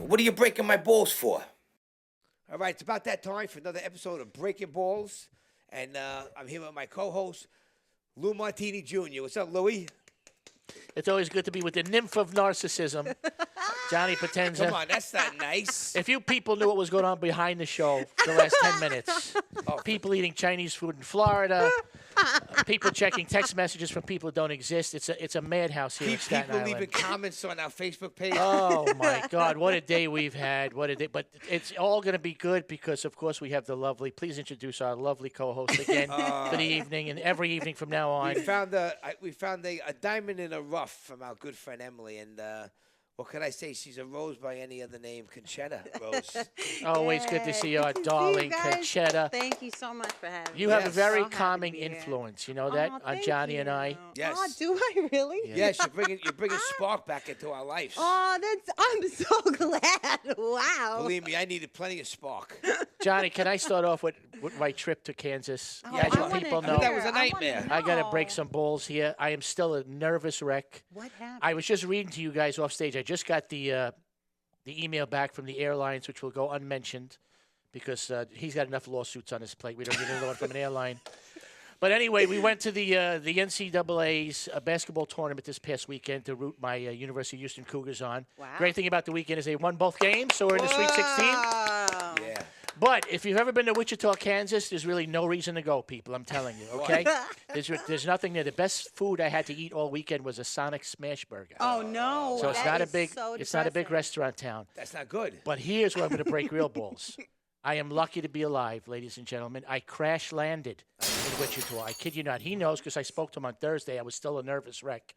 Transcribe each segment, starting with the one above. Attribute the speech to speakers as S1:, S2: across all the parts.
S1: What are you breaking my balls for?
S2: All right, it's about that time for another episode of Breakin Ballz. And I'm here with my co-host, Lou Martini Jr. What's up, Louie?
S3: It's always good to be with the nymph of narcissism, Johnny Potenza.
S2: Come on, that's not nice.
S3: If you people knew what was going on behind the show the last 10 minutes, people eating Chinese food in Florida, people checking text messages from people who don't exist, it's a madhouse here in Staten
S2: People
S3: Island.
S2: leaving comments on our Facebook page.
S3: Oh, my God. What a day we've had. What a day. But it's all going to be good because, of course, we have the lovely, please introduce our lovely co-host again for the evening and every evening from now on.
S2: We found a diamond in a rough from our good friend Emily. And what can I say? She's a rose by any other name, Concetta Rose.
S3: Always good to see our darling Concetta.
S4: Thank you so much for having me.
S3: You have a very
S4: So happy
S3: calming
S4: to be here.
S3: influence. You know that on
S4: thank
S3: Johnny
S4: you.
S3: and I.
S2: Yes.
S4: Oh, do I really?
S2: Yes, you're bringing spark back into our lives.
S4: Oh, I'm so glad. Wow.
S2: Believe me, I needed plenty of spark.
S3: Johnny, can I start off with my trip to Kansas?
S4: Oh,
S3: As
S4: I
S3: you
S4: wanna
S3: people
S4: hear.
S3: know,
S2: That was a
S4: I wanna
S2: nightmare.
S3: I got to
S4: know.
S3: break some balls here. I am still a nervous wreck.
S4: What happened?
S3: I was just reading to you guys off stage. I just got the email back from the airlines, which will go unmentioned because he's got enough lawsuits on his plate. We don't need another one from an airline. But anyway, we went to the NCAA's basketball tournament this past weekend to root my University of Houston Cougars on.
S4: Wow.
S3: Great thing about the weekend is they won both games, so we're in the Sweet 16.
S4: Wow.
S2: Yeah.
S3: But if you've ever been to Wichita, Kansas, there's really no reason to go, people. I'm telling you, okay? there's nothing there. The best food I had to eat all weekend was a Sonic Smash Burger.
S4: Oh no.
S3: So it's
S4: that
S3: not a
S4: is
S3: big
S4: so
S3: it's not a big
S4: depressing.
S3: restaurant town.
S2: That's not good.
S3: But here's where I'm going to break real balls. I am lucky to be alive, ladies and gentlemen. I crash landed in Wichita. I kid you not. He knows because I spoke to him on Thursday. I was still a nervous wreck.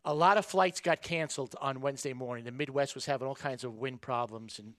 S3: A lot of flights got canceled on Wednesday morning. The Midwest was having all kinds of wind problems and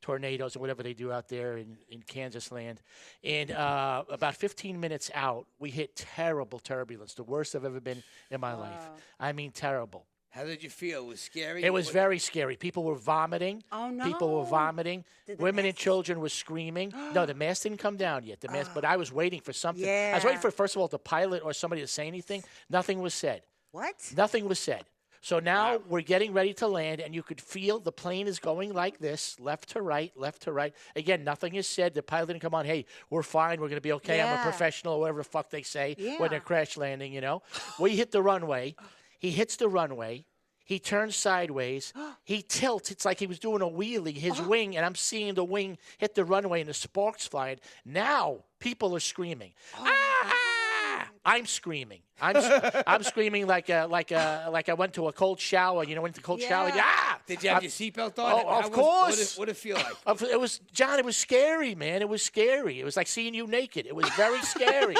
S3: tornadoes and whatever they do out there in Kansas land. And about 15 minutes out, we hit terrible turbulence, the worst I've ever been in my life. I mean, terrible.
S2: How did you feel? It was scary?
S3: It was very scary. People were vomiting.
S4: Oh, no.
S3: People were vomiting.
S4: Did the
S3: Women and
S4: mask-
S3: children were screaming. No, the mask didn't come down yet. The mask, but I was waiting for something. I was
S4: Yeah.
S3: waiting for, first of all, the pilot or somebody to say anything. Nothing was said.
S4: What?
S3: Nothing was said. So now we're getting ready to land, and you could feel the plane is going like this, left to right, left to right. Again, nothing is said. The pilot didn't come on, hey, we're fine, we're going to be okay, I'm a
S4: Yeah.
S3: professional, or whatever the fuck they say when they're
S4: Yeah.
S3: crash landing, you know. We hit the runway. He hits the runway. He turns sideways. He tilts. It's like he was doing a wheelie, his wing, and I'm seeing the wing hit the runway and the sparks flying. Now people are screaming. Ah! I'm screaming. I'm screaming like I went to a cold shower. You know, went to a cold shower.
S4: Yeah.
S3: Yeah.
S2: Did you have your seatbelt on?
S3: Oh, of course.
S2: What did it feel like?
S3: It was John. It was scary, man. It was scary. It was like seeing you naked. It was very scary.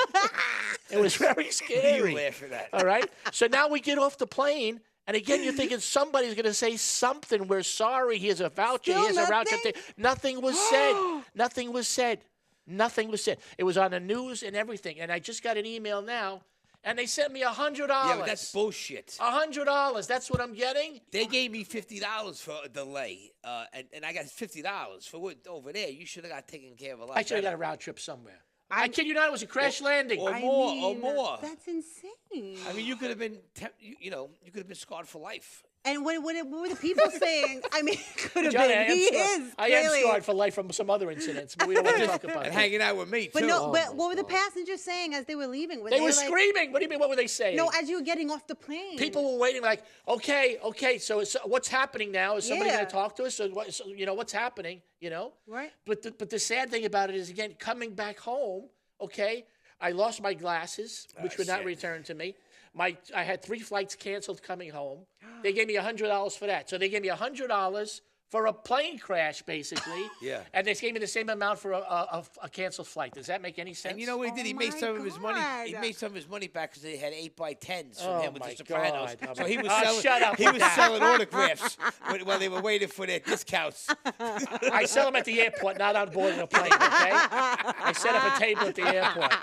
S3: It was very scary.
S2: You laugh at that.
S3: All right. So now we get off the plane. And again, you're thinking somebody's going to say something. We're sorry. Here's a voucher.
S4: Still
S3: Here's a voucher.
S4: nothing?
S3: Nothing was said. Nothing was said. Nothing was said. It was on the news and everything. And I just got an email now, and they sent me $100.
S2: Yeah, but that's bullshit.
S3: $100. That's what I'm getting.
S2: They gave me $50 for a delay, and I got $50 for what over there. You should have got taken care of a lot.
S3: I should have got
S2: better.
S3: a round trip somewhere. I kid you not. It was a crash landing.
S2: Or
S4: I
S2: more,
S4: mean,
S2: or more.
S4: That's insane.
S2: I mean, you could have been, you could have been scarred for life.
S4: And what were the people saying? I mean, it could have
S3: Johnny,
S4: been. I am
S3: scarred.
S4: clearly.
S3: For life from some other incidents, but we don't want to talk about
S2: And
S3: it.
S2: hanging out with me, too.
S4: But no,
S3: Oh,
S4: but
S3: my
S4: what were the
S3: God.
S4: passengers saying as they were leaving?
S3: They were
S4: like,
S3: screaming. What do you mean? What were they saying?
S4: No, as you were getting off the plane.
S3: People were waiting, like, okay. So what's happening now? Is somebody going
S4: Yeah.
S3: to talk to us? So what's happening? You know.
S4: Right.
S3: But the sad thing about it is, again, coming back home. Okay, I lost my glasses, which were not
S2: shit.
S3: returned to me. I had 3 flights canceled coming home. They gave me $100 for that. So they gave me $100 for a plane crash, basically.
S2: Yeah.
S3: And they gave me the same amount for a canceled flight. Does that make any sense?
S2: And you know what he did? He
S4: Oh
S2: made
S4: my
S2: some of his money. He
S4: God.
S2: made some of his money back because they had 8x10s from
S3: Oh
S2: him with
S3: my
S2: the Sopranos.
S3: God.
S2: So he was
S3: Oh,
S2: selling.
S3: shut up
S2: He
S3: with
S2: was
S3: that.
S2: selling autographs while they were waiting for their discounts.
S3: I sell them at the airport, not on board a plane, okay? I set up a table at the airport.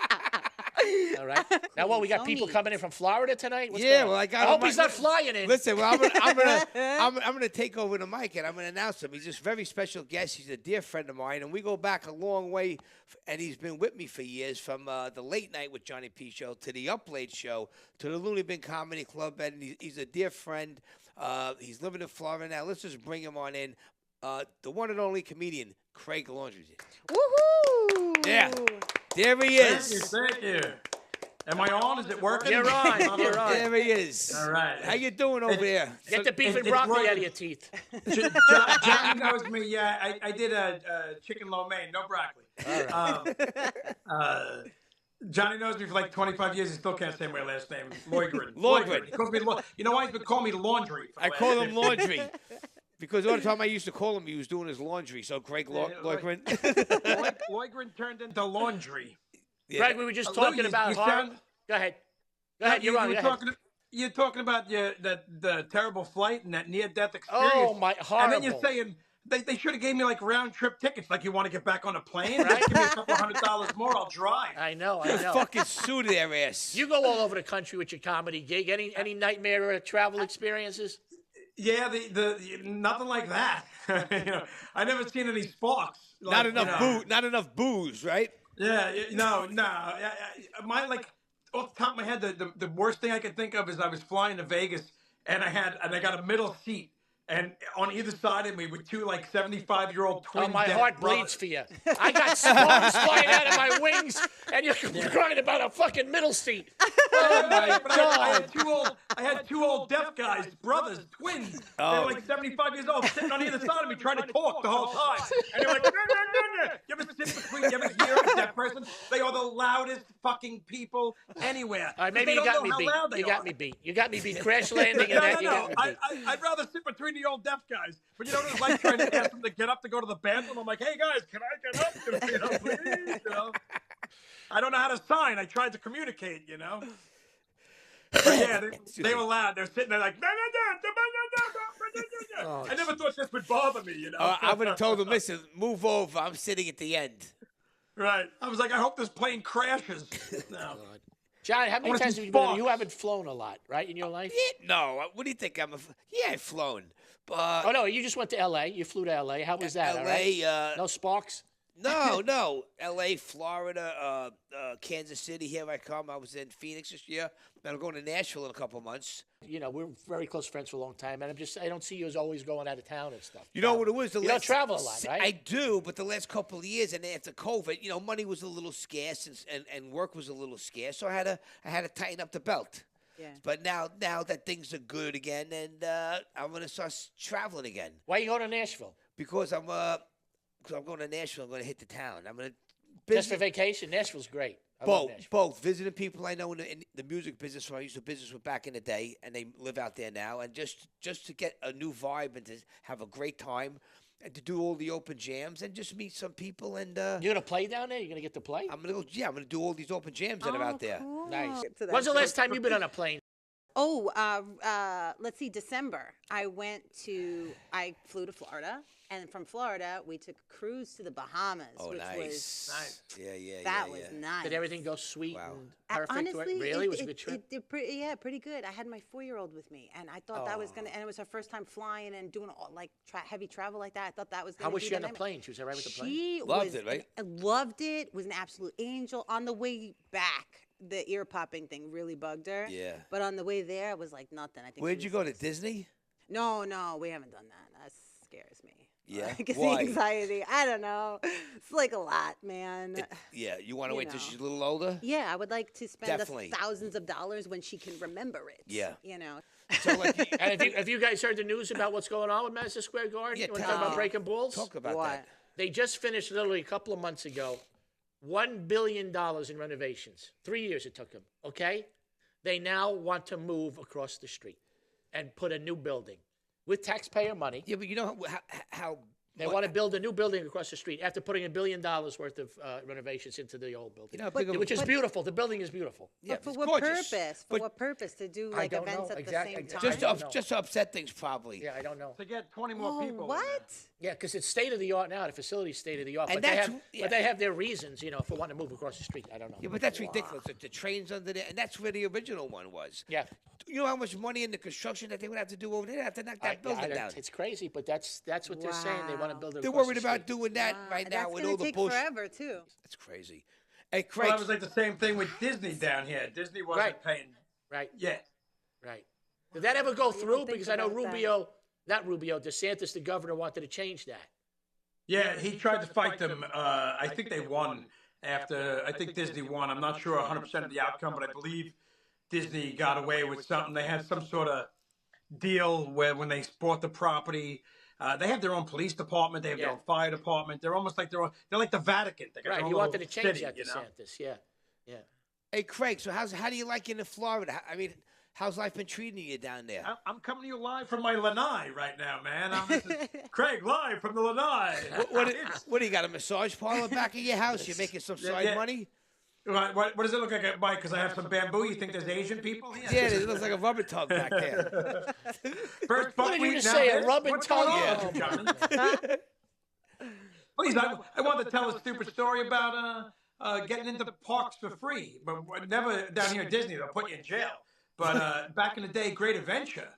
S3: All right. Now, what, we got
S4: So
S3: people
S4: neat.
S3: coming in from Florida tonight? What's
S2: Yeah,
S3: going on?
S2: well, I got
S3: I hope
S2: him
S3: he's
S2: right-
S3: not flying in.
S2: Listen, well, I'm gonna take over the mic and I'm gonna announce him. He's a very special guest. He's a dear friend of mine, and we go back a long way. And he's been with me for years, from the Late Night with Johnny P show to the Up Late show to the Looney Bin Comedy Club, and he's a dear friend. He's living in Florida now. Let's just bring him on in. the one and only comedian, Craig Loydren.
S4: Woohoo!
S2: Yeah. There he is.
S1: Thank you. Am I on? Is it working?
S3: You're on. You're on.
S2: There he is.
S1: All right.
S2: How you doing over there?
S3: Get the beef and
S1: it's
S3: broccoli
S1: working.
S3: out of your teeth.
S1: John knows me. Yeah, I did a chicken lo mein, no broccoli. Johnny knows me for like 25 years. He still can't say my last name. Loydren.
S2: Loydren.
S1: He calls me you know why he's been calling me Laundry? For the
S2: I
S1: last
S2: call him
S1: 15
S2: Laundry. Because all the time I used to call him, he was doing his laundry. So Craig Loydren.
S1: Loydren turned into Laundry.
S2: Yeah.
S3: Greg, we were just talking about horror. Go ahead. Go ahead. You're on.
S1: You're talking about the terrible flight and that near-death experience.
S3: Oh, my, horrible.
S1: And then you're saying they should have gave me like round-trip tickets. Like you want to get back on a plane? Right? Give me a couple $100 more, I'll drive.
S3: I know.
S2: Fucking sue their ass.
S3: You go all over the country with your comedy gig. Any nightmare travel experiences?
S1: Yeah, the nothing like that. I never seen any sparks.
S2: Not enough booze, right?
S1: Yeah, no. My off the top of my head, the worst thing I could think of is I was flying to Vegas and I got a middle seat. And on either side of me were two 75-year-old twin.
S3: Oh, my heart bleeds for you. I got sparks flying out of my wings, and you're crying about a fucking middle seat. Oh my God!
S1: I had two old deaf guys, brothers, twins.
S2: Oh.
S1: They were 75 years old, sitting on either side of me, trying to talk the whole time. And they're like, no. You ever sit between? You ever hear a deaf person? They are the loudest fucking people anywhere.
S3: All right, maybe you got me beat. You got me beat. Crash landing and that. You got me beat.
S1: I'd rather sit between the old deaf guys. But you know what it's like trying to ask them to get up to go to the bathroom? I'm like, hey guys, can I get up? Please, I don't know how to sign. I tried to communicate, But yeah, they were loud. They're sitting there like, no. I never thought this would bother me,
S2: I would have told them, listen, move over. I'm sitting at the end.
S1: Right. I was like, I hope this plane crashes. No.
S3: John, how many times have you been? You haven't flown a lot, right, in your life?
S2: Yeah, no. What do you think? I've flown. But
S3: oh no, you just went to L.A. You flew to L.A. How was that?
S2: L.A.
S3: All right? No sparks.
S2: No. L.A., Florida, Kansas City. Here I come. I was in Fenix this year. And I'm going to Nashville in a couple months.
S3: We're very close friends for a long time, and I don't see you as always going out of town and stuff.
S2: You know what it was?
S3: You don't travel a lot, right?
S2: I do, but the last couple of years, and after COVID, money was a little scarce and work was a little scarce, so I had to tighten up the belt. Yeah. But now that things are good again, and I'm gonna start traveling again.
S3: Why are you going to Nashville?
S2: Because I'm going to Nashville. I'm going to hit the town. I'm going to
S3: just for vacation. Nashville's great.
S2: Both visiting people I know in the music business, who I used to business with back in the day, and they live out there now, and just to get a new vibe and to have a great time, and to do all the open jams and just meet some people. And
S3: you're gonna play down there? You're gonna get to play?
S2: I'm gonna go. Yeah, I'm gonna do all these open jams that are out there.
S4: Cool.
S3: Nice. When's the last time you've been on a plane?
S4: Let's see, December. I flew to Florida, and from Florida, we took a cruise to the Bahamas, which was
S1: nice.
S4: That was nice.
S3: Did everything go sweet and perfect?
S4: Honestly,
S3: really? It was a good trip?
S4: Pretty good. I had my 4-year-old with me, and I thought that was and it was her first time flying and doing heavy travel like that. I thought that was gonna
S3: How was
S4: be
S3: she on the
S4: nightmare.
S3: plane? She was all right with the plane?
S4: She
S2: loved it, right?
S4: Loved it. Was an absolute angel. On the way back, the ear popping thing really bugged her. Yeah. But on the way there, it was like nothing. I think.
S2: Where'd you go to Disney?
S4: No, we haven't done that. That scares me.
S2: Yeah.
S4: Because the
S2: Why?
S4: anxiety. I don't know. It's like a lot, man.
S2: You want to wait till she's a little older?
S4: Yeah, I would like to spend
S2: Definitely.
S4: thousands of dollars when she can remember it.
S2: Yeah.
S3: So and have you guys heard the news about what's going on with Madison Square Garden?
S2: Yeah,
S3: you want to talk about Breakin Ballz?
S2: Talk about that.
S3: They just finished literally a couple of months ago, $1 billion in renovations. 3 years it took them, okay? They now want to move across the street and put a new building with taxpayer money.
S2: Yeah, but you know how
S3: they want to build a new building across the street after putting $1 billion worth of renovations into the old building, which is beautiful. The building is beautiful.
S4: But for what purpose? For what purpose? To do events at the same time?
S2: Just to upset things, probably.
S3: Yeah, I don't know.
S1: To get 20 more people.
S4: What?
S3: Yeah, because it's state of the art now. The facility's state of the art, but they have their reasons, for wanting to move across the street. I don't know.
S2: Yeah, but that's ridiculous. The train's under there, and that's where the original one was.
S3: Yeah.
S2: You know how much money in the construction that they would have to do over there? They have to knock that building down.
S3: It's crazy, but that's what they're saying. They want to build it.
S2: They're worried about doing that right now with all the bullshit.
S4: That's going to take forever, too.
S2: That's crazy. Hey, Craig.
S1: Well, that was like the same thing with Disney down here. Disney wasn't paying.
S3: Right.
S1: Yeah.
S3: Right. Did that ever go through? Because I know Rubio not Rubio, DeSantis, the governor, wanted to change that.
S1: Yeah, he tried to fight them. I think they won after. I think Disney won. I'm not sure 100% of the outcome, but I believe Disney got away with something. They had some sort of deal where when they bought the property, they have their own police department. They have their own fire department. They're almost like they're like the Vatican. They got
S3: Right,
S1: their own
S3: he wanted to
S1: little
S3: change
S1: city,
S3: that, DeSantis. Yeah.
S2: Hey, Craig, so how do you like it in Florida? I mean, how's life been treating you down there?
S1: I'm coming to you live from my lanai right now, man. This is Craig live from the lanai.
S2: What do you got, a massage parlor back at your house? You're making some side money?
S1: What does it look like, Mike? Because I have some bamboo. You think there's Asian people here?
S2: Yeah, it looks like a rubber tub back there.
S1: First
S3: What did you just say, a rubber
S1: What's
S3: tub?
S1: going on, Johnny? Please, I wanted to tell a stupid story about getting into parks for free, but never down here at Disney. They'll put you in jail. But back in the day, Great Adventure.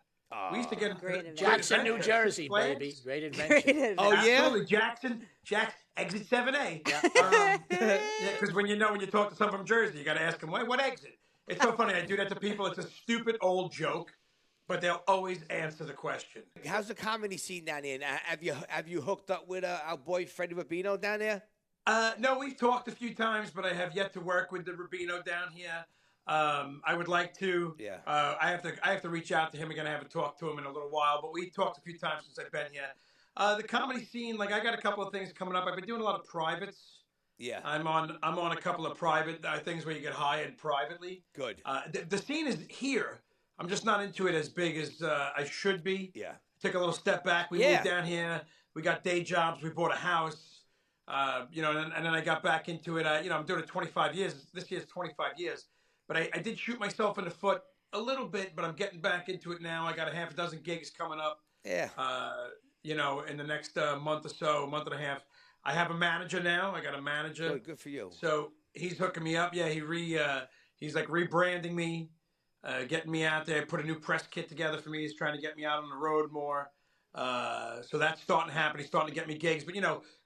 S1: We used to get into
S3: Jackson, New Jersey, baby. Great adventure.
S2: Oh, yeah?
S1: Absolutely. Jackson, exit 7A. Because when you talk to someone from Jersey, you got to ask them, what exit? It's so funny. I do that to people. It's a stupid old joke, but they'll always answer the question.
S2: How's the comedy scene down there? Have you hooked up with our boy Freddie Rubino down there?
S1: No, we've talked a few times, but I have yet to work with the Rubino down here. I would like to.
S2: Yeah.
S1: I have to reach out to him again. I haven't talked to him in a little while, but we talked a few times since I've been here. The comedy scene, like I got a couple of things coming up. I've been doing a lot of privates.
S2: Yeah.
S1: I'm on a couple of private things where you get hired privately.
S2: Good.
S1: The scene is here. I'm just not into it as big as I should be.
S2: Yeah.
S1: Take a little step back. We moved down here. We got day jobs. We bought a house. And then I got back into it. I'm doing it 25 years. This year's 25 years. But I did shoot myself in the foot a little bit, but I'm getting back into it now. I got a half a dozen gigs coming up. Yeah. In the next month or so, month and a half. I have a manager now. I got a manager.
S2: Good for you.
S1: So he's hooking me up. Yeah, he's like rebranding me, getting me out there. Put a new press kit together for me. He's trying to get me out on the road more. So that's starting to happen. He's starting to get me gigs. But,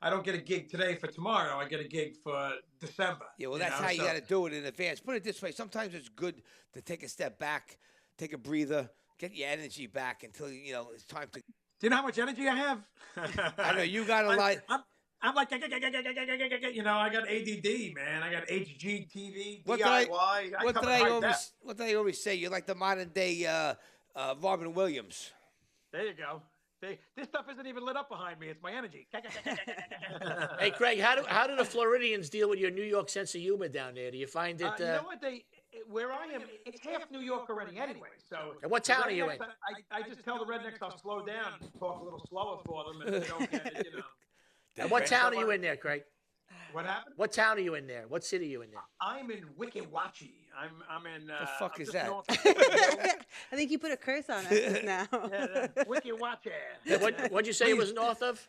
S1: I don't get a gig today for tomorrow. I get a gig for December.
S2: Yeah, well, that's how you got to do it in advance. Put it this way. Sometimes it's good to take a step back, take a breather, get your energy back until, it's time to.
S1: Do you know how much energy I have?
S2: I know. You got a lot.
S1: I'm like, I got ADD, man. I got HGTV,
S2: What
S1: DIY.
S2: What did I always say? You're like the modern day Robin Williams.
S1: There you go. This stuff isn't even lit up behind me. It's my energy.
S3: Hey, Craig, how do the Floridians deal with your New York sense of humor down there? Do you find it?
S1: You know what? Where I am, it's half New York already anyway. So.
S3: And what town are you in?
S1: I just tell the rednecks I'll slow down, talk a little slower for them, and they don't get it.
S3: And what town are you in there, Craig?
S1: What happened?
S3: What town are you in there? What city are you in there?
S1: I'm in Wickiwachi. I'm in.
S2: The fuck is that?
S4: I think you put a curse on us just now.
S1: Wickiwachi.
S3: Yeah, what'd you say it was north of?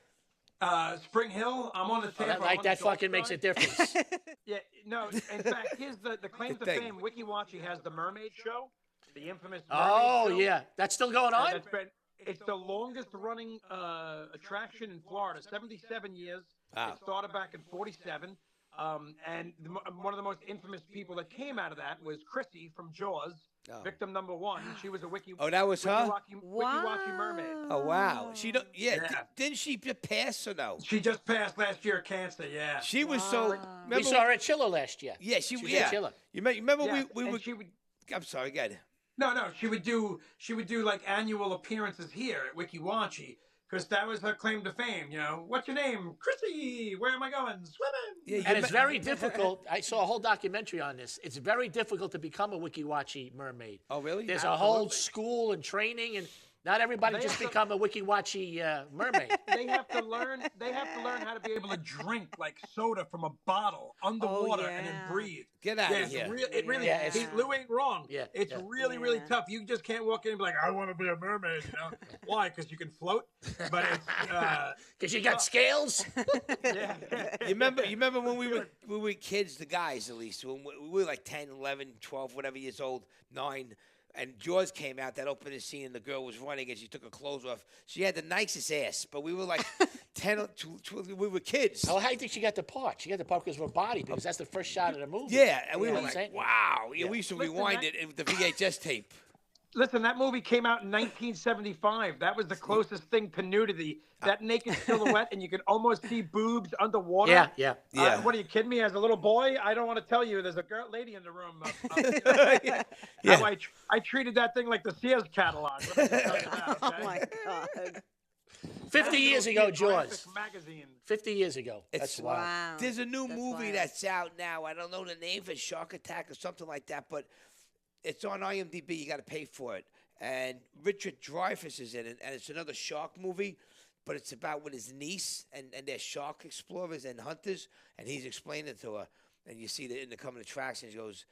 S1: Spring Hill. I'm on the Tampa.
S3: That fucking makes a difference.
S1: Yeah, no. In fact, here's the claim to fame. Wickiwachi has the Mermaid Show, the infamous. Mermaid show.
S3: Yeah, that's still going on.
S1: It's the longest running attraction in Florida, 77 years. Wow. It started back in 47. And one of the most infamous people that came out of that was Chrissy from Jaws, victim number 1. She was a
S2: that was her?
S1: Wickiwachi mermaid.
S2: Oh, wow. Didn't she pass or no?
S1: She just passed last year of cancer, yeah.
S2: She was so...
S3: We saw her at Chiller last year.
S2: Yeah, she was at Chiller. You remember we would... I'm sorry, go ahead.
S1: No, she would do like annual appearances here at Wickiwachi because that was her claim to fame. What's your name? Chrissy. Where am I going? Swimming.
S3: Yeah, and it's very difficult. I saw a whole documentary on this. It's very difficult to become a Wickiwachi mermaid.
S2: Oh, really?
S3: There's a whole school and training, and not everybody just become a Wickiwachi mermaid.
S1: They have to learn how to be able to drink like soda from a bottle underwater and then breathe.
S2: Get out of here.
S1: It really Lou ain't wrong.
S3: Yeah,
S1: it's really tough. You just can't walk in and be like, I want to be a mermaid. Why? Because you can float? But it's
S3: because you got scales.
S1: Yeah.
S2: You remember when we were kids, the guys at least, when we were like 10, 11, 12, whatever years old, 9. And Jaws came out, that opening scene, and the girl was running, and she took her clothes off. She had the nicest ass, but we were like 10 or 12, we were kids.
S3: How do you think she got the part? She got the part because of her body, because that's the first shot of the movie.
S2: Yeah, and we were like, wow. Yeah, we used to rewind it with the VHS tape.
S1: Listen, that movie came out in 1975. That was the closest thing to nudity. That naked silhouette, and you could almost see boobs underwater.
S3: Yeah, yeah.
S2: Yeah.
S1: What are you kidding me? As a little boy, I don't want to tell you. There's a lady in the room.
S2: Yeah.
S1: How I treated that thing like the Sears catalog. Let me just tell you that,
S4: Oh
S1: okay?
S4: my God.
S3: 50 years ago, Jaws.
S1: Graphic Magazine.
S3: 50 years ago.
S2: It's
S3: That's wild.
S4: Wow.
S2: There's a new
S4: That's
S2: movie
S4: wild.
S2: that's out now. I don't know the name for Shark Attack or something like that, but it's on IMDb. You got to pay for it. And Richard Dreyfuss is in it, and it's another shark movie, but it's about with his niece, and they're shark explorers and hunters, and he's explaining to her, and you see that in the coming attractions, he goes,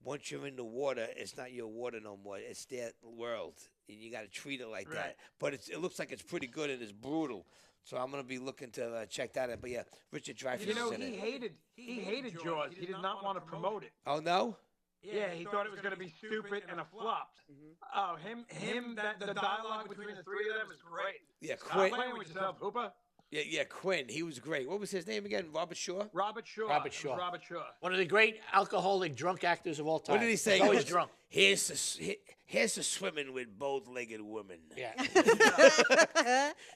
S2: once you're in the water, it's not your water no more. It's their world, and you got to treat it like that. But it looks like it's pretty good, and it's brutal. So I'm going to be looking to check that out. But, yeah, Richard Dreyfuss
S1: You know,
S2: is in it.
S1: he hated Jaws. He did not want to promote it.
S2: Oh, no?
S1: Yeah, he thought it was going to be stupid and a flop. Oh, the dialogue between the three of them is great.
S2: Yeah,
S1: Stop
S2: Quinn.
S1: playing with yourself, Hooper.
S2: Yeah, Quinn. He was great. What was his name again? Robert Shaw?
S1: Robert Shaw.
S3: Robert
S1: It was
S3: Shaw.
S1: Robert Shaw.
S3: One of the great alcoholic drunk actors of all time.
S2: What did he say?
S3: He's always
S2: He goes,
S3: drunk.
S2: Here's to swimming with both-legged women.
S3: Yeah.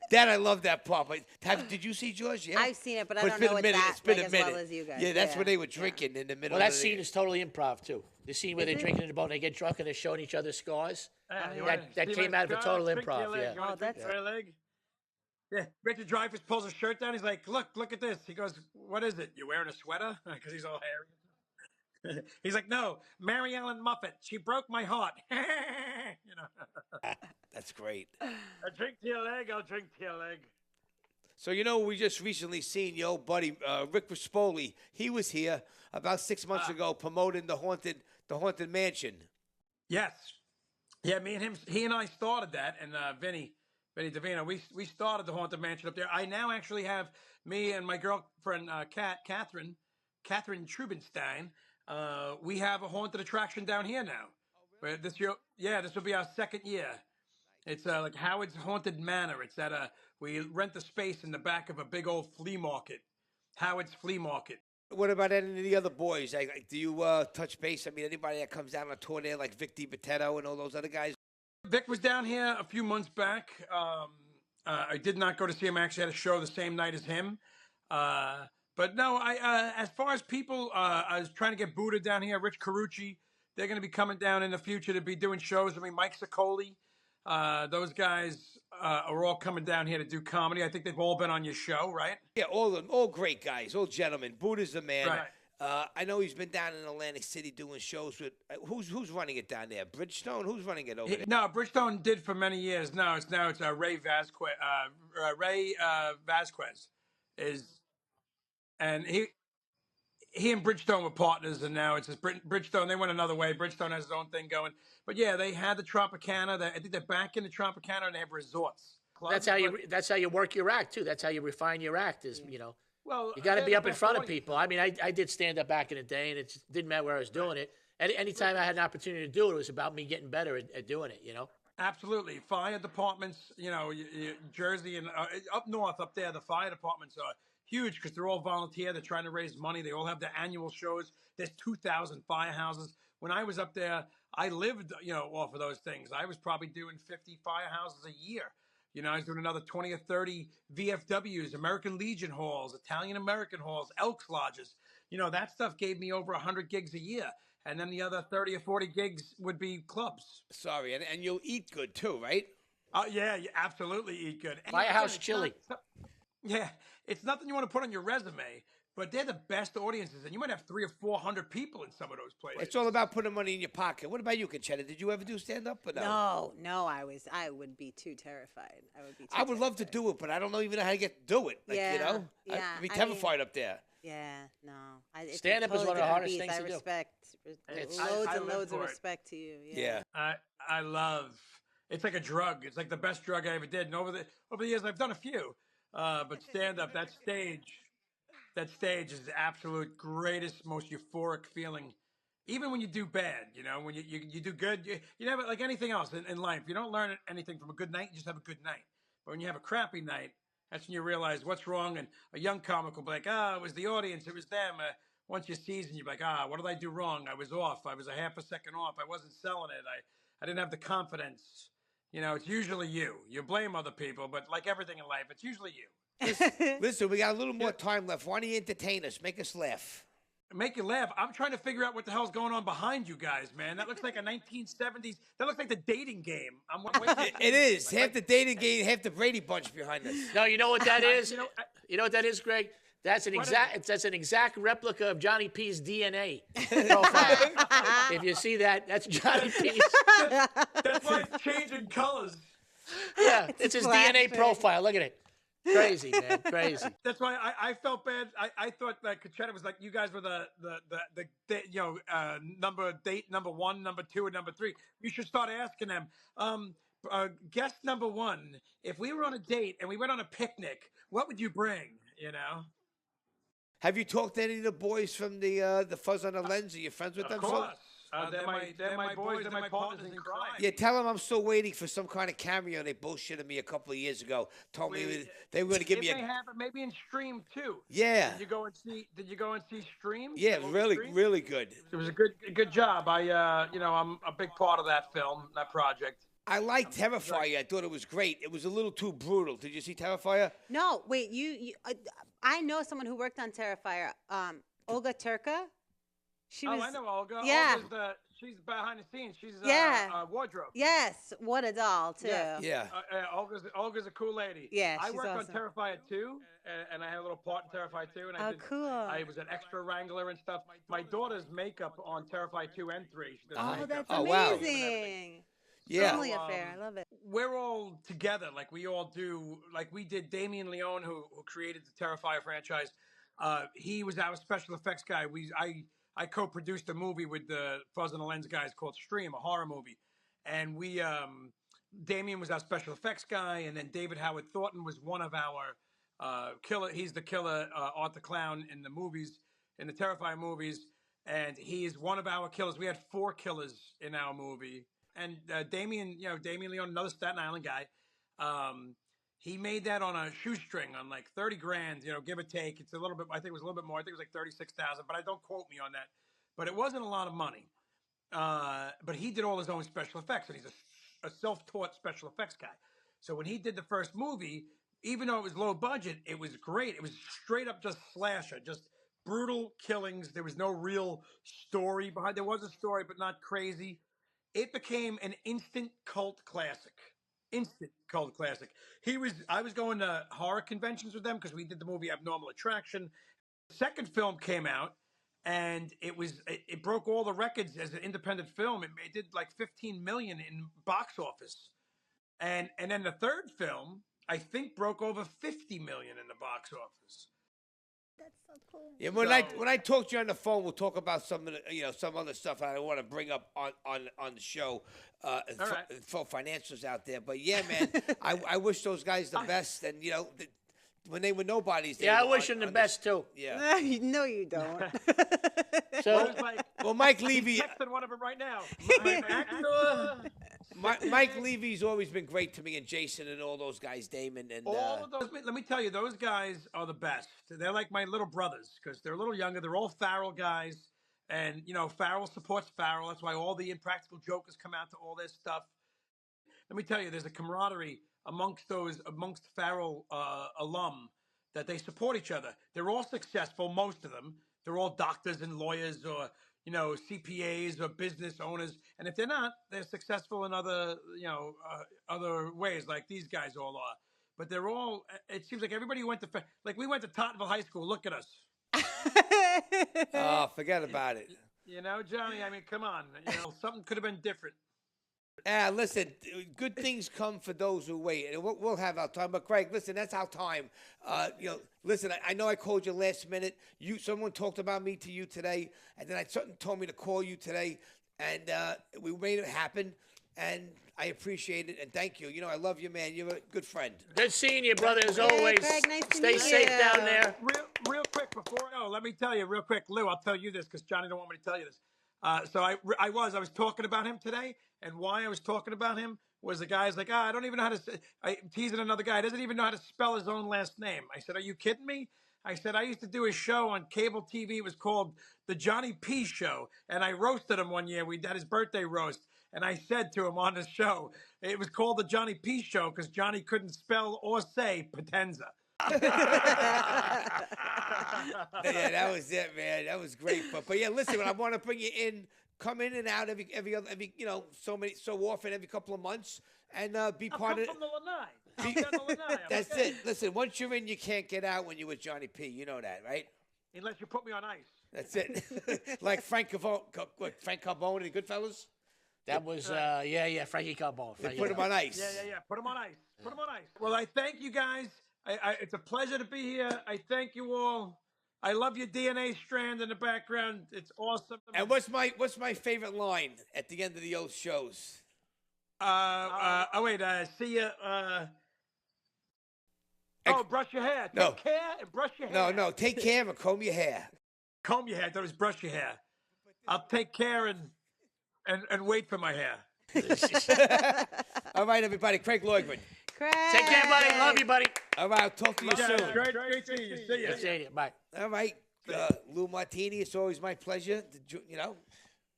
S2: That I love that part. But did you see George? Yeah,
S4: I've seen it, but I
S2: it's
S4: don't
S2: been
S4: know
S2: a
S4: it
S2: minute.
S4: that
S2: It's been
S4: like,
S2: a
S4: as
S2: minute.
S4: well as you guys.
S2: Yeah, that's when they were drinking in the middle.
S3: Well, that
S2: of
S3: scene is totally improv, too. The scene where they're drinking in the boat and they get drunk and they're showing each other scars. That came out of a total improv, yeah.
S1: Oh, that's leg. Yeah, Richard Dreyfuss pulls his shirt down. He's like, look at this. He goes, what is it? You wearing a sweater? Because he's all hairy. He's like, no, Mary Ellen Muffet. She broke my heart. You know.
S2: That's great.
S1: I'll drink to your leg. I'll drink to your leg.
S2: So we just recently seen your old buddy Rick Rispoli. He was here about 6 months ago promoting the haunted mansion.
S1: Yes. Yeah, me and him, he and I started that, and Vinny Davino, we started the Haunted Mansion up there. I now actually have me and my girlfriend, Catherine Trubenstein. We have a haunted attraction down here now. This year, this will be our second year. It's like Howard's Haunted Manor. It's at we rent the space in the back of a big old flea market, Howard's Flea Market.
S2: What about any of the other boys? Like, do you touch base? I mean, anybody that comes down on tour there, like Vic DiBitetto and all those other guys?
S1: Vic was down here a few months back. I did not go to see him. I actually had a show the same night as him. But no, as far as people, I was trying to get Buddha down here. Rich Carucci, they're going to be coming down in the future to be doing shows. I mean, Mike Ciccoli, those guys are all coming down here to do comedy. I think they've all been on your show, right?
S2: Yeah, all great guys, all gentlemen. Buddha's the man.
S1: Right.
S2: I know he's been down in Atlantic City doing shows with who's running it down there? Bridgestone? Who's running it over there?
S1: No, Bridgestone did for many years. No, it's Ray Vasquez. Vasquez is, and he and Bridgestone were partners, and now it's just Bridgestone. They went another way. Bridgestone has his own thing going. But yeah, they had the Tropicana. I think they're back in the Tropicana, and they have resorts.
S3: That's how you work your act too. That's how you refine your act.
S1: Well,
S3: you got to be up in front of people. I mean, I did stand up back in the day, and it didn't matter where I was doing it. Anytime I had an opportunity to do it, it was about me getting better at doing it.
S1: Absolutely. Fire departments, Jersey and up north, up there, the fire departments are huge because they're all volunteer. They're trying to raise money. They all have their annual shows. There's 2,000 firehouses. When I was up there, I lived, off of those things. I was probably doing 50 firehouses a year. I was doing another 20 or 30 VFWs, American Legion halls, Italian American halls, Elks lodges. That stuff gave me over 100 gigs a year. And then the other 30 or 40 gigs would be clubs.
S2: Sorry, and you'll eat good too, right?
S1: Yeah, you absolutely eat good. And
S3: Firehouse chili.
S1: It's nothing you want to put on your resume, but they're the best audiences, and you might have 300 or 400 people in some of those places.
S2: It's all about putting money in your pocket. What about you, Concetta? Did you ever do stand-up or no?
S4: No, I would be too terrified.
S2: I would love to do it, but I don't even know how to do it. I'd be terrified up there.
S4: Yeah, no.
S3: Stand up is one of the hardest things to do.
S4: I respect loads of respect to you.
S2: Yeah.
S1: I love. It's like a drug. It's like the best drug I ever did. And over the years, I've done a few. But stand up, that stage is the absolute greatest, most euphoric feeling. Even when you do bad, when you do good, you never, like anything else in life, you don't learn anything from a good night. You just have a good night. But when you have a crappy night, that's when you realize what's wrong. And a young comic will be like, it was the audience. It was them. Once you season, you're like, what did I do wrong? I was off. I was a half a second off. I wasn't selling it. I didn't have the confidence. You know, it's usually you. You blame other people, but like everything in life, it's usually you.
S2: Listen, we got a little more time left. Why don't you entertain us? Make us laugh.
S1: Make you laugh. I'm trying to figure out what the hell's going on behind you guys, man. That looks like a 1970s. That looks like the dating game. I'm waiting.
S2: It is. Half the dating game, half the Brady Bunch behind us.
S3: No, you know what that is? You know what that is, Greg? That's an exact replica of Johnny P's DNA profile. If you see that, that's Johnny P's.
S1: That's why it's changing colors.
S3: Yeah, it's his DNA profile. Look at it. Crazy, man, crazy.
S1: That's why I felt bad. I thought that Concetta was like, you guys were the date number 1, number 2, and number 3. You should start asking them. Guest number 1, if we were on a date and we went on a picnic, what would you bring? You know.
S2: Have you talked to any of the boys from the Fuzz on the Lens? Are you friends with them?
S1: Of course. They're my boys. They're my partners in crime.
S2: Yeah, tell them I'm still waiting for some kind of cameo. They bullshitted me a couple of years ago. Told me they were going to give me a.
S1: They have it maybe in Stream too.
S2: Yeah.
S1: Did you go and see Stream?
S2: Yeah, really good.
S1: It was a good job. I'm a big part of that film, that project.
S2: I liked Terrifier. I thought it was great. It was a little too brutal. Did you see Terrifier?
S4: No, wait. I know someone who worked on Terrifier. Olga Turka.
S1: I know Olga.
S4: Yeah.
S1: She's behind the scenes. She's wardrobe.
S4: Yes, what a doll too.
S2: Yeah.
S1: Olga's a cool lady.
S4: Yeah,
S1: I
S4: she's
S1: worked
S4: awesome.
S1: on Terrifier 2, and I had a little part in Terrifier 2. And
S4: cool.
S1: I was an extra wrangler and stuff. My daughter's makeup on Terrifier 2 and 3. She does makeup.
S4: That's amazing.
S2: Yeah.
S4: Family affair. I love it.
S1: We're all together, like we all do. Like we did. Damien Leone, who created the Terrifier franchise, he was our special effects guy. I co-produced a movie with the Fuzz on the Lens guys called Stream, a horror movie, and Damien was our special effects guy, and then David Howard Thornton was one of our killer. He's the killer, Art the Clown in the movies, in the Terrifier movies, and he is one of our killers. We had 4 killers in our movie, and Damien Leone, another Staten Island guy. He made that on a shoestring on like 30 grand, give or take. It's a little bit, I think it was a little bit more. I think it was like 36,000, but don't quote me on that. But it wasn't a lot of money. But he did all his own special effects, and he's a self-taught special effects guy. So when he did the first movie, even though it was low budget, it was great. It was straight up just slasher, just brutal killings. There was no real story behind. There was a story, but not crazy. It became an instant cult classic. Instant cult classic. I was going to horror conventions with them because we did the movie Abnormal Attraction. The second film came out, and it broke all the records as an independent film. It did like 15 million in box office, and then the third film I think broke over 50 million in the box office.
S4: That's so cool.
S2: Yeah, when I talk to you on the phone, we'll talk about some of the, some other stuff I want to bring up on the show for financials out there. But yeah, man, I wish those guys the best, and when they were nobodies.
S3: I wish them the best too.
S2: Yeah.
S4: No, you don't.
S3: So,
S2: well, Mike Levy.
S1: I'm texting one of them right now.
S2: Mike Levy's always been great to me, and Jason and all those guys, Damon and
S1: all of those. Let me tell you, those guys are the best. They're like my little brothers because they're a little younger. They're all Farrell guys, and Farrell supports Farrell. That's why all the Impractical Jokers come out to all this stuff. Let me tell you, there's a camaraderie amongst Farrell alum that they support each other. They're all successful, most of them. They're all doctors and lawyers or CPAs or business owners, and if they're not, they're successful in other other ways, like these guys all are. But they're all. It seems like everybody went to we went to Tottenville High School. Look at us.
S2: Oh, forget about it.
S1: Johnny. I mean, come on. Something could have been different.
S2: Listen, good things come for those who wait. And we'll have our time. But, Craig, listen, that's our time. Listen, I know I called you last minute. Someone talked about me to you today, and then someone told me to call you today, and we made it happen, and I appreciate it, and thank you. I love you, man. You're a good friend.
S3: Good seeing you, brother, as always.
S4: Craig, nice to
S3: Stay
S4: meet
S3: safe
S4: you.
S3: down there.
S1: Real quick before I go, let me tell you real quick, Lou. I'll tell you this because Johnny don't want me to tell you this. So I was talking about him today, and why I was talking about him was the guy's like, I don't even know how to. I teasing another guy, doesn't even know how to spell his own last name. I said, are you kidding me? I said, I used to do a show on cable TV. It was called The Johnny P Show, and I roasted him one year. We had his birthday roast, And I said to him on the show, it was called the Johnny P Show because Johnny couldn't spell or say Potenza.
S2: Yeah, that was it, man. That was great. But yeah, listen, I want to bring you in, come in and out every so often, every couple of months, and be part of.
S1: From the Lanai. I'm down the Lanai.
S2: That's it. Listen, once you're in, you can't get out when you're with Johnny P. You know that, right?
S1: Unless you put me on ice.
S2: That's it. Like Frank Carbone and the Goodfellas.
S3: That was, Frankie Carbone.
S2: They put him on ice.
S1: Yeah. Put him on ice. Put him on ice. Well, I thank you guys. It's a pleasure to be here. I thank you all. I love your DNA strand in the background. It's awesome.
S2: And what's my favorite line at the end of the old shows?
S1: See you. Brush your hair.
S2: No.
S1: Take care and brush your hair.
S2: No. Take care and comb your hair.
S1: Comb your hair. I thought it was brush your hair. I'll take care and wait for my hair.
S2: All right, everybody. Craig Loydren.
S4: Craig.
S3: Take care, buddy. Love you, buddy.
S2: All right, I'll talk to you soon.
S1: Great seeing you. See you.
S3: See you. Bye.
S2: All right, Lou Martini. It's always my pleasure.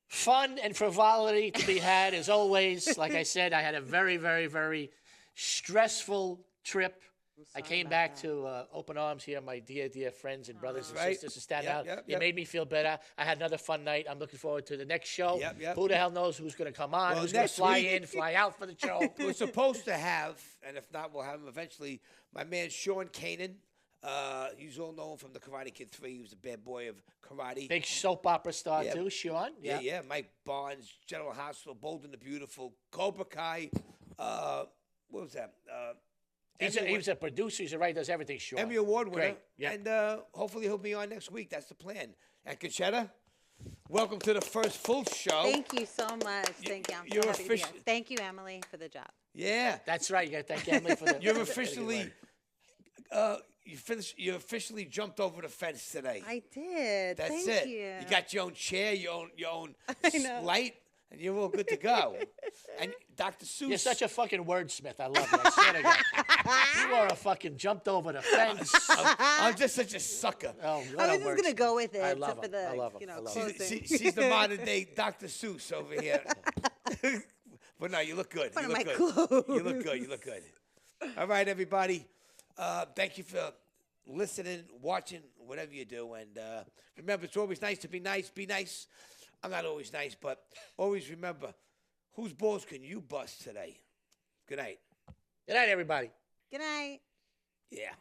S3: Fun and frivolity to be had as always. Like I said, I had a very, very, very stressful trip. I came back to open arms here, my dear, dear friends and brothers and sisters in Staten Island. It made me feel better. I had another fun night. I'm looking forward to the next show. Who the hell knows who's going to come on, who's going to fly in, fly out for the show.
S2: We're supposed to have, and if not, we'll have him eventually, my man Sean Kanan. He's all known from the Karate Kid 3. He was a bad boy of karate.
S3: Big soap opera star, too, Sean.
S2: Yeah. Mike Barnes, General Hospital, Bold and the Beautiful, Cobra Kai. What was that?
S3: He was a producer. He's a writer. Does everything. Sean.
S2: Emmy Award winner.
S3: Great. Yeah.
S2: And hopefully he'll be on next week. That's the plan. And Concetta, welcome to the first full show.
S4: Thank you so much. Thank you. I'm so happy to be here. Thank you, Emily, for the job.
S2: Yeah.
S3: That's right. You got to thank Emily for the.
S2: You're officially. You officially jumped over the fence today.
S4: I did.
S2: That's
S4: Thank
S2: it.
S4: you.
S2: You got your own chair, your own light, and you're all good to go. And Dr. Seuss.
S3: You're such a fucking wordsmith. I love you. I swear to God. You are a fucking jumped over the fence.
S2: I'm just such a sucker.
S3: Oh,
S4: I was just going to go with it.
S3: I love him.
S4: For the,
S3: I love him. I love him.
S2: She's the modern day Dr. Seuss over here. But no, you look good.
S4: One
S2: you
S4: of
S2: look
S4: my
S2: good.
S4: clothes.
S2: You look good. You look good. All right, everybody. Thank you for listening, watching, whatever you do. And remember, it's always nice to be nice. Be nice. I'm not always nice, but always remember, whose balls can you bust today? Good night.
S3: Good night, everybody.
S4: Good night.
S2: Yeah.